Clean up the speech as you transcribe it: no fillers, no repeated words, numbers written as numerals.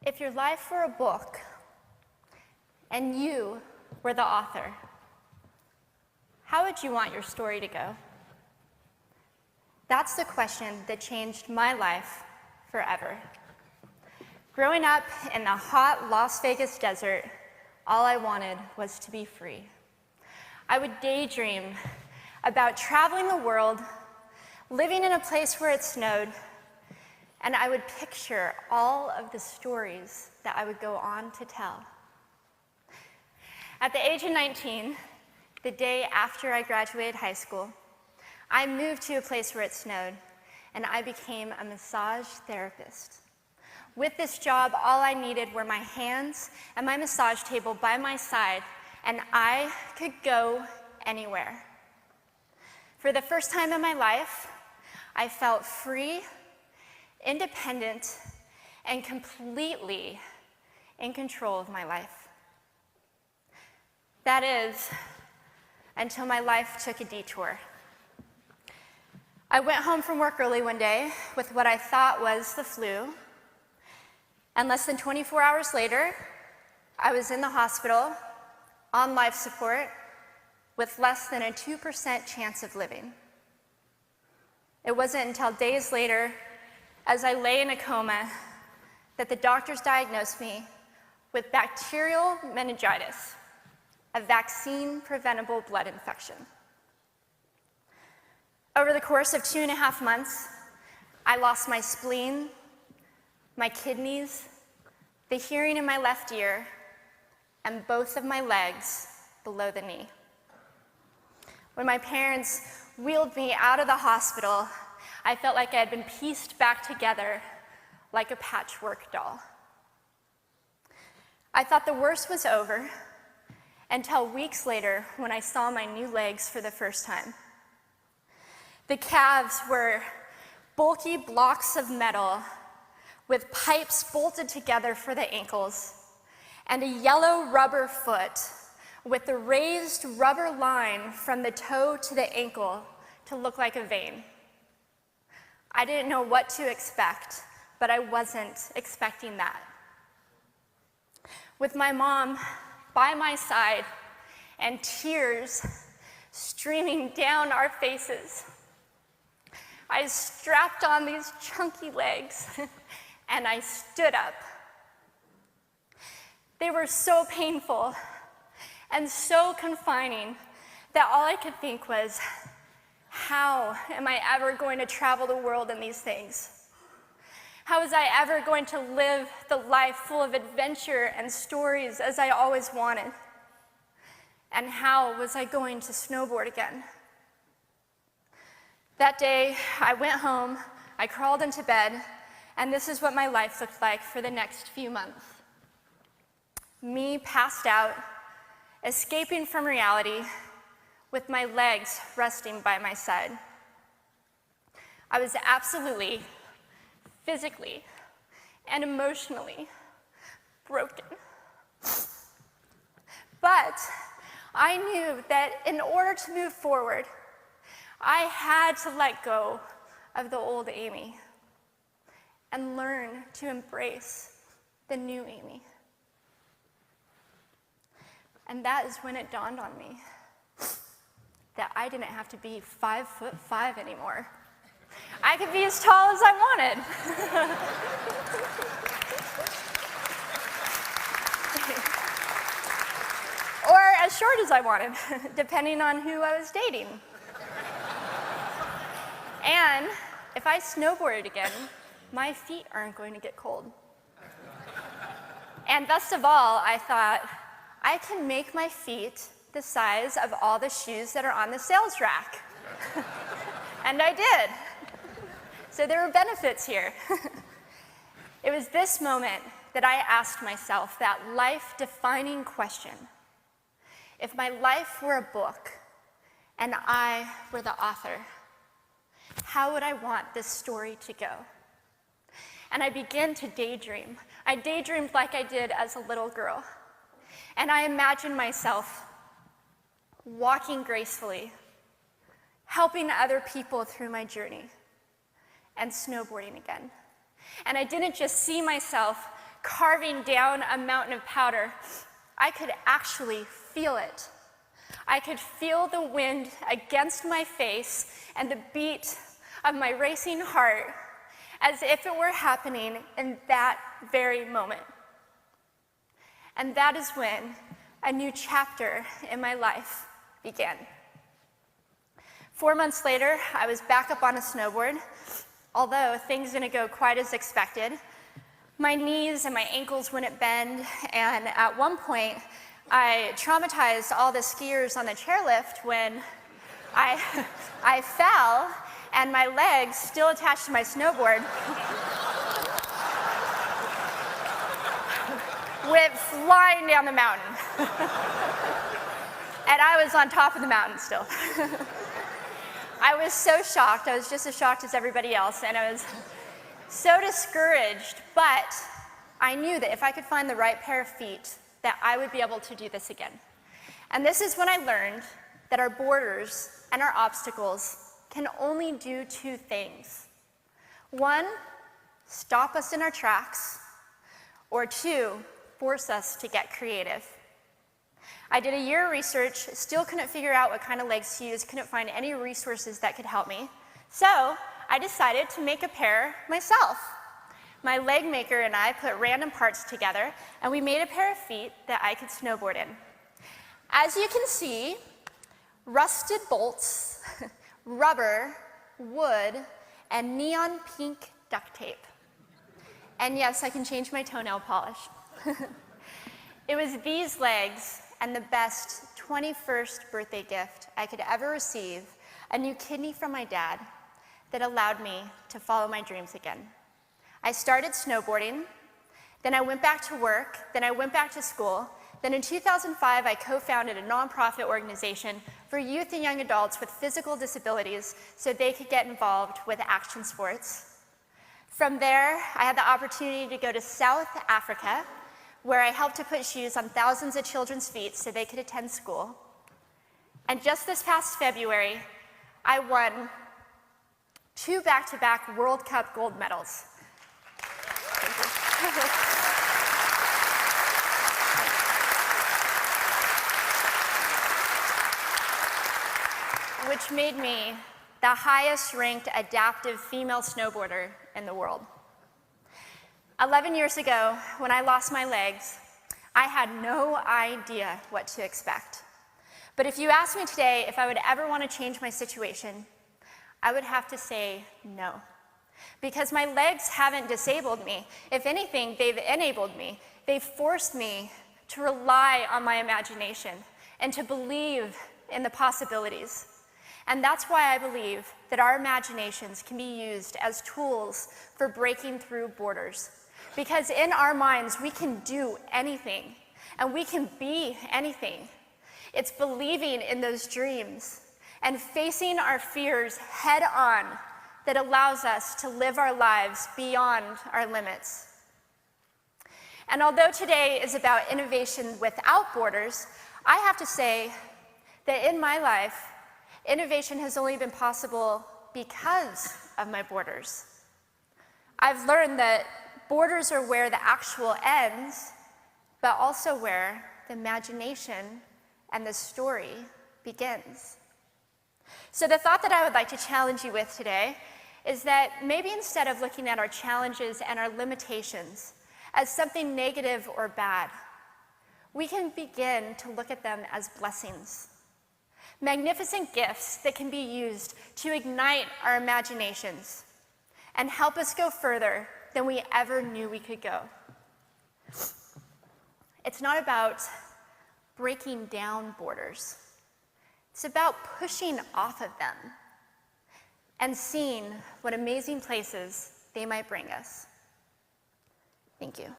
If your life were a book and you were the author, how would you want your story to go? That's the question that changed my life forever. Growing up in the hot Las Vegas desert, all I wanted was to be free. I would daydream about traveling the world, living in a place where it snowed, and I would picture all of the stories that I would go on to tell. At the age of 19, the day after I graduated high school, I moved to a place where it snowed, and I became a massage therapist. With this job, all I needed were my hands and my massage table by my side, and I could go anywhere. For the first time in my life, I felt free, independent, and completely in control of my life. That is, until my life took a detour. I went home from work early one day with what I thought was the flu, and less than 24 hours later, I was in the hospital on life support with less than a 2% chance of living. It wasn't until days later, as I lay in a coma, that the doctors diagnosed me with bacterial meningitis, a vaccine-preventable blood infection. Over the course of 2.5 months, I lost my spleen, my kidneys, the hearing in my left ear, and both of my legs below the knee. When my parents wheeled me out of the hospital, I felt like I had been pieced back together like a patchwork doll. I thought the worst was over until weeks later when I saw my new legs for the first time. The calves were bulky blocks of metal with pipes bolted together for the ankles, and a yellow rubber foot with the raised rubber line from the toe to the ankle to look like a vein. I didn't know what to expect, but I wasn't expecting that. With my mom by my side and tears streaming down our faces, I strapped on these chunky legs and I stood up. They were so painful and so confining that all I could think was, how am I ever going to travel the world in these things? How was I ever going to live the life full of adventure and stories as I always wanted? And how was I going to snowboard again? That day, I went home, I crawled into bed, and this is what my life looked like for the next few months. Me passed out, escaping from reality, with my legs resting by my side. I was absolutely, physically, and emotionally broken. But I knew that in order to move forward, I had to let go of the old Amy and learn to embrace the new Amy. And that is when it dawned on me that I didn't have to be 5'5" anymore. I could be as tall as I wanted. Or as short as I wanted, depending on who I was dating. And if I snowboarded again, my feet aren't going to get cold. And best of all, I thought, I can make my feet the size of all the shoes that are on the sales rack. And I did. So there were benefits here. It was this moment that I asked myself that life-defining question. If my life were a book and I were the author, how would I want this story to go? And I began to daydream. I daydreamed like I did as a little girl. And I imagined myself walking gracefully, helping other people through my journey, and snowboarding again. And I didn't just see myself carving down a mountain of powder, I could actually feel it. I could feel the wind against my face and the beat of my racing heart as if it were happening in that very moment. And that is when a new chapter in my life began. 4 months later, I was back up on a snowboard, although things didn't go quite as expected. My knees and my ankles wouldn't bend, and at one point, I traumatized all the skiers on the chairlift when I fell, and my legs, still attached to my snowboard, went flying down the mountain. And I was on top of the mountain still. I was so shocked. I was just as shocked as everybody else, and I was so discouraged, but I knew that if I could find the right pair of feet, that I would be able to do this again. And this is when I learned that our borders and our obstacles can only do two things. One, stop us in our tracks, or two, force us to get creative. I did a year of research, still couldn't figure out what kind of legs to use, couldn't find any resources that could help me. So I decided to make a pair myself. My leg maker and I put random parts together, and we made a pair of feet that I could snowboard in. As you can see, rusted bolts, rubber, wood, and neon pink duct tape. And yes, I can change my toenail polish. It was these legs and the best 21st birthday gift I could ever receive, a new kidney from my dad, that allowed me to follow my dreams again. I started snowboarding, then I went back to work, then I went back to school, then in 2005 I co-founded a nonprofit organization for youth and young adults with physical disabilities so they could get involved with action sports. From there, I had the opportunity to go to South Africa, where I helped to put shoes on thousands of children's feet so they could attend school. And just this past February, I won 2 back-to-back World Cup gold medals. Which made me the highest ranked adaptive female snowboarder in the world. 11 years ago, when I lost my legs, I had no idea what to expect. But if you asked me today if I would ever want to change my situation, I would have to say no. Because my legs haven't disabled me. If anything, they've enabled me. They've forced me to rely on my imagination and to believe in the possibilities. And that's why I believe that our imaginations can be used as tools for breaking through borders. Because in our minds, we can do anything, and we can be anything. It's believing in those dreams and facing our fears head on that allows us to live our lives beyond our limits. And although today is about innovation without borders, I have to say that in my life, innovation has only been possible because of my borders. I've learned that borders are where the actual ends, but also where the imagination and the story begins. So the thought that I would like to challenge you with today is that maybe instead of looking at our challenges and our limitations as something negative or bad, we can begin to look at them as blessings. Magnificent gifts that can be used to ignite our imaginations and help us go further than we ever knew we could go. It's not about breaking down borders. It's about pushing off of them and seeing what amazing places they might bring us. Thank you.